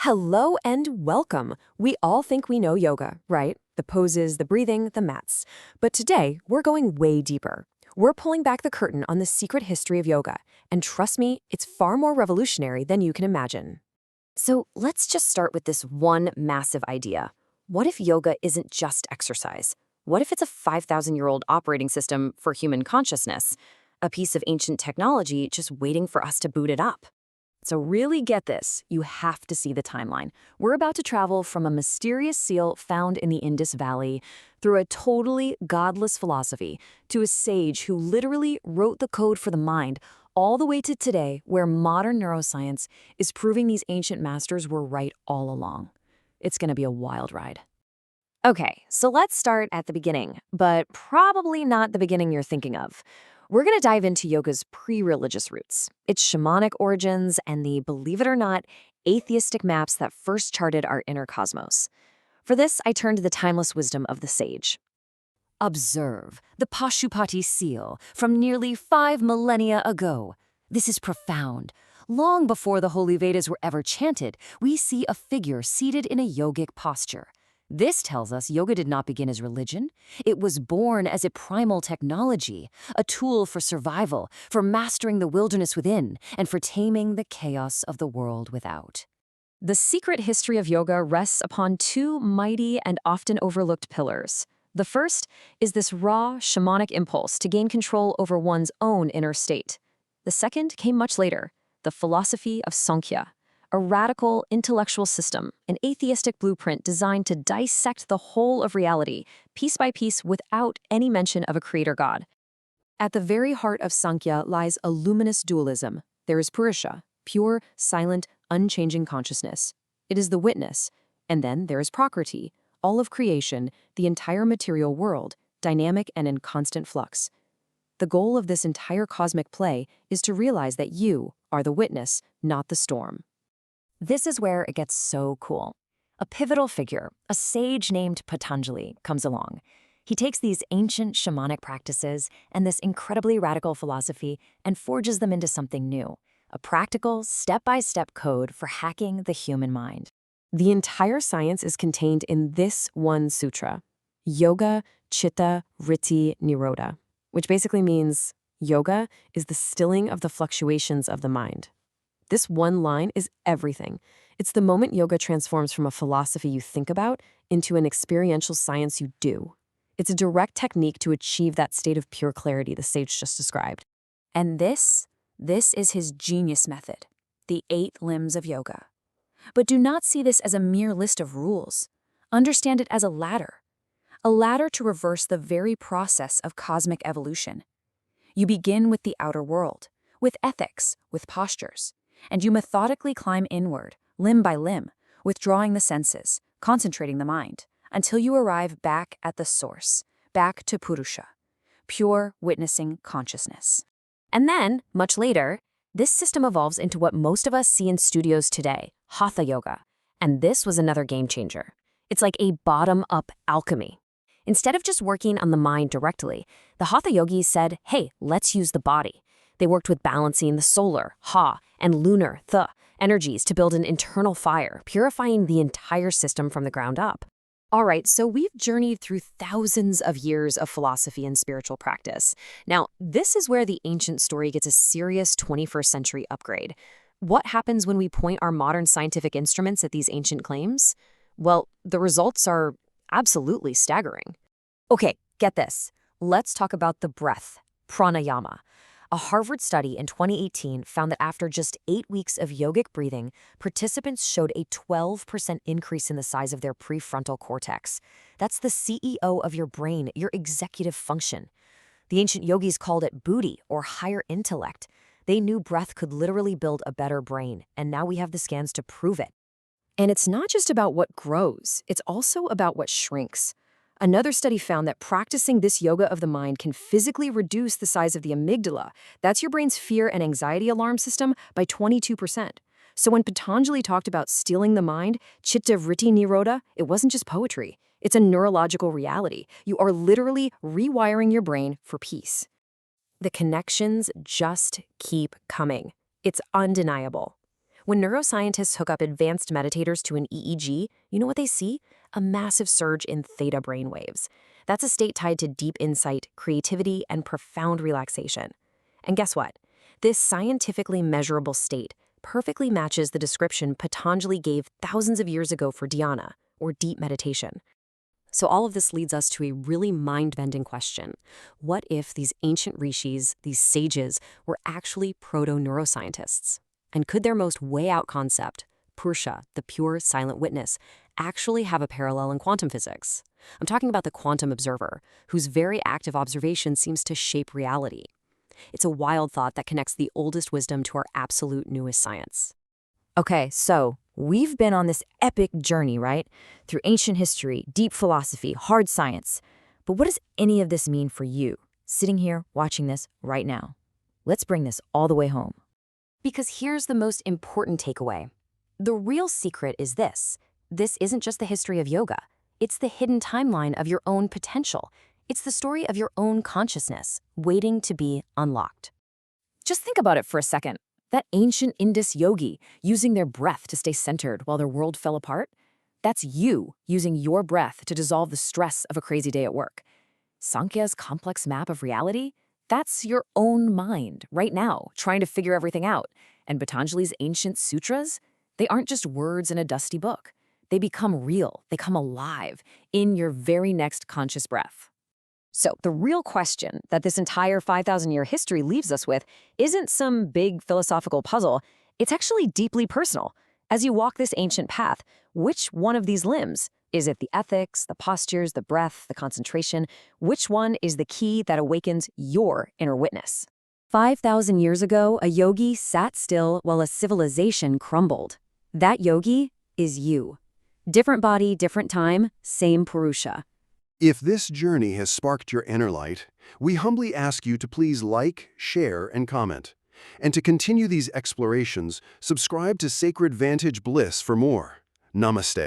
Hello and welcome. We all think we know yoga, right? The poses, the breathing, the mats. But today, we're going way deeper. We're pulling back the curtain on the secret history of yoga. And trust me, it's far more revolutionary than you can imagine. So let's just start with this one massive idea. What if yoga isn't just exercise? What if it's a 5,000-year-old operating system for human consciousness? A piece of ancient technology just waiting for us to boot it up? So really get this, you have to see the timeline. We're about to travel from a mysterious seal found in the Indus Valley through a totally godless philosophy to a sage who literally wrote the code for the mind, all the way to today where modern neuroscience is proving these ancient masters were right all along. It's going to be a wild ride. Okay, so let's start at the beginning, but probably not the beginning you're thinking of. We're going to dive into yoga's pre-religious roots, its shamanic origins, and the, believe it or not, atheistic maps that first charted our inner cosmos. For this, I turn to the timeless wisdom of the sage. Observe the Pashupati seal from nearly 5 millennia ago. This is profound. Long before the holy Vedas were ever chanted, we see a figure seated in a yogic posture. This tells us yoga did not begin as religion. It was born as a primal technology, a tool for survival, for mastering the wilderness within, and for taming the chaos of the world without. The secret history of yoga rests upon two mighty and often overlooked pillars. The first is this raw, shamanic impulse to gain control over one's own inner state. The second came much later, the philosophy of Sankhya, a radical intellectual system, an atheistic blueprint designed to dissect the whole of reality, piece by piece without any mention of a creator god. At the very heart of Sankhya lies a luminous dualism. There is Purusha, pure, silent, unchanging consciousness. It is the witness. And then there is Prakriti, all of creation, the entire material world, dynamic and in constant flux. The goal of this entire cosmic play is to realize that you are the witness, not the storm. This is where it gets so cool. A pivotal figure, a sage named Patanjali, comes along. He takes these ancient shamanic practices and this incredibly radical philosophy and forges them into something new, a practical, step-by-step code for hacking the human mind. The entire science is contained in this one sutra, Yoga Chitta Vritti Nirodha, which basically means yoga is the stilling of the fluctuations of the mind. This one line is everything. It's the moment yoga transforms from a philosophy you think about into an experiential science you do. It's a direct technique to achieve that state of pure clarity the sage just described. And this is his genius method, the 8 limbs of yoga. But do not see this as a mere list of rules. Understand it as a ladder to reverse the very process of cosmic evolution. You begin with the outer world, with ethics, with postures. And you methodically climb inward, limb by limb, withdrawing the senses, concentrating the mind, until you arrive back at the source, back to Purusha, pure witnessing consciousness. And then, much later, this system evolves into what most of us see in studios today, Hatha Yoga. And this was another game changer. It's like a bottom-up alchemy. Instead of just working on the mind directly, the Hatha yogis said, hey, let's use the body. They worked with balancing the solar, ha, and lunar, the, energies to build an internal fire, purifying the entire system from the ground up. All right, so we've journeyed through thousands of years of philosophy and spiritual practice. Now, this is where the ancient story gets a serious 21st century upgrade. What happens when we point our modern scientific instruments at these ancient claims? Well, the results are absolutely staggering. Okay, get this. Let's talk about the breath, pranayama. A Harvard study in 2018 found that after just 8 weeks of yogic breathing, participants showed a 12% increase in the size of their prefrontal cortex. That's the CEO of your brain, your executive function. The ancient yogis called it buddhi, or higher intellect. They knew breath could literally build a better brain, and now we have the scans to prove it. And it's not just about what grows, it's also about what shrinks. Another study found that practicing this yoga of the mind can physically reduce the size of the amygdala, that's your brain's fear and anxiety alarm system, by 22%. So when Patanjali talked about stealing the mind, Chitta Vritti Nirodha, it wasn't just poetry. It's a neurological reality. You are literally rewiring your brain for peace. The connections just keep coming. It's undeniable. When neuroscientists hook up advanced meditators to an EEG, you know what they see? A massive surge in theta brainwaves. That's a state tied to deep insight, creativity, and profound relaxation. And guess what? This scientifically measurable state perfectly matches the description Patanjali gave thousands of years ago for dhyana, or deep meditation. So all of this leads us to a really mind-bending question. What if these ancient rishis, these sages, were actually proto-neuroscientists? And could their most way-out concept, Purusha, the pure silent witness, actually have a parallel in quantum physics? I'm talking about the quantum observer, whose very active observation seems to shape reality. It's a wild thought that connects the oldest wisdom to our absolute newest science. Okay, so we've been on this epic journey, right? Through ancient history, deep philosophy, hard science. But what does any of this mean for you, sitting here watching this right now? Let's bring this all the way home. Because here's the most important takeaway. The real secret is this. This isn't just the history of yoga. It's the hidden timeline of your own potential. It's the story of your own consciousness, waiting to be unlocked. Just think about it for a second. That ancient Indus yogi using their breath to stay centered while their world fell apart, that's you using your breath to dissolve the stress of a crazy day at work. Sankhya's complex map of reality, that's your own mind right now trying to figure everything out. And Patanjali's ancient sutras, they aren't just words in a dusty book. They become real, they come alive in your very next conscious breath. So the real question that this entire 5,000-year history leaves us with isn't some big philosophical puzzle. It's actually deeply personal. As you walk this ancient path, which one of these limbs? Is it the ethics, the postures, the breath, the concentration? Which one is the key that awakens your inner witness? 5,000 years ago, a yogi sat still while a civilization crumbled. That yogi is you. Different body, different time, same Purusha. If this journey has sparked your inner light, we humbly ask you to please like, share, and comment. And to continue these explorations, subscribe to Sacred Vantage Bliss for more. Namaste.